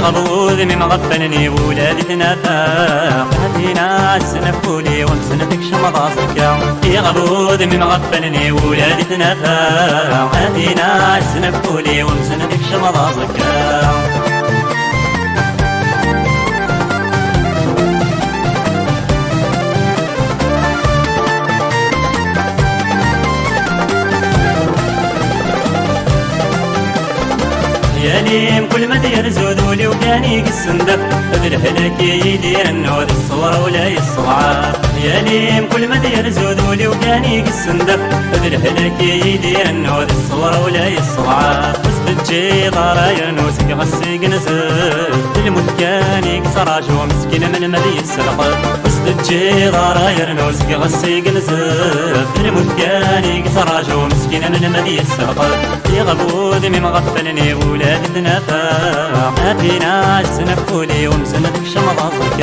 غبوذ من غفلني ولادي تنافاق هدينا سنفولي ومسندك شمضازك يا غبوذ من غفلني ولادي تنافاق هدينا سنفولي ومسندك شمضازك ياليم كل ما دير زودولي وكاني قسندف ذل هلك يدير النود الصور ولا الصعاب ياليم كل ما دير زودولي وكاني قسندف ذل هلك يدير النود الصور ولا الصعاب وستجي ضرايا نوسك غسق نزف الموت كاني قصراج ومسكين من مدي السلق وستجي ضرايا نوسك غسق نزف الموت كاني قصراج ومسكين من مدي السلق يا غبوذ من غفلني ولا تنافاق هاتينا سنفولي ومسندك شمضازك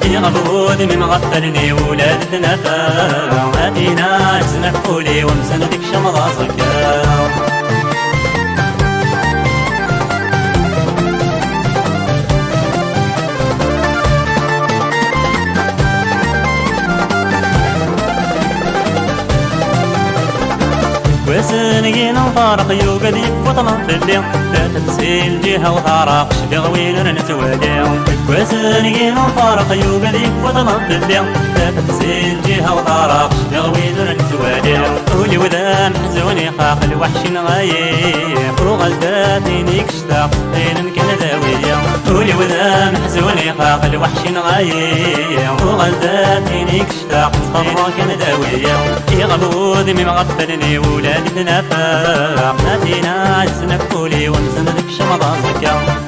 يا غبوذ من غفلني ولا تنافاق هاتينا سنفولي ومسندك شمضازك وسنقين نفارق يوقد يفوطنا في الليل لا تنسي الجهة وثارق شبغ وين نتوالي وسنقين نفارق يوقد يفوطنا في الليل لا تنسي الجهة وثارق شبغ وين نتوالي قولي وذا محزوني خاق الوحش نغايب وغلتاتيني كشتاق بين كان ذاوية قولي وذا محزوني خاق الوحش نغايب وغلتاتيني كشتاق صبرا كان ذاوية يا غبوذ من غفلني ولادي تنافاق هاتينا سنفولي ومسندك شمضازك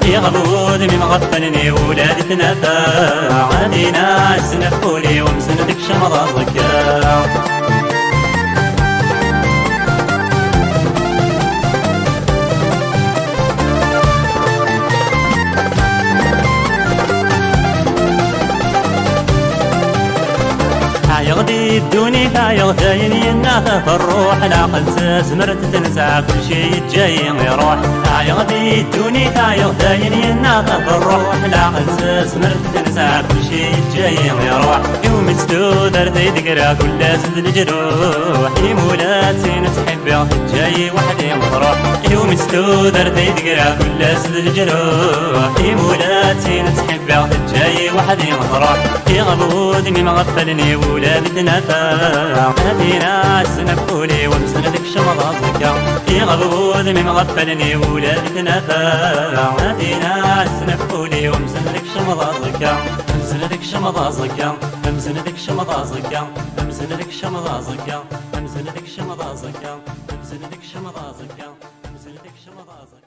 يا غبوذ من غفلني ولادي تنافاق هاتينا سنفولي ومسندك شمضازك يغدي الدوني فيغتاين يناث في الروح العقل سمرت تنسى كل شي جاي يروح يغدي الدوني فيغتاين يناث في الروح العقل سمرت تنسى كل شي جاي يروح يوم استودر تيدقرا كل سد الجروح يمولاتي نتحب جاي وحدي مطروح يوم استودر تيدقرا كل سد الجروح يمولاتي نتحب جاي وحدي مطروح يا غبوذ من غفلني ولادي تنافاق هاتينا سنفولي ومسندك شمضازك يا غبوذ من غفلني ولادي تنافاق هاتينا سنفولي ومسندك شمضازك مسندك شمضازك مسندك شمضازك مسندك شمضازك مسندك شمضازك مسندك شمضازك مسندك شمضازك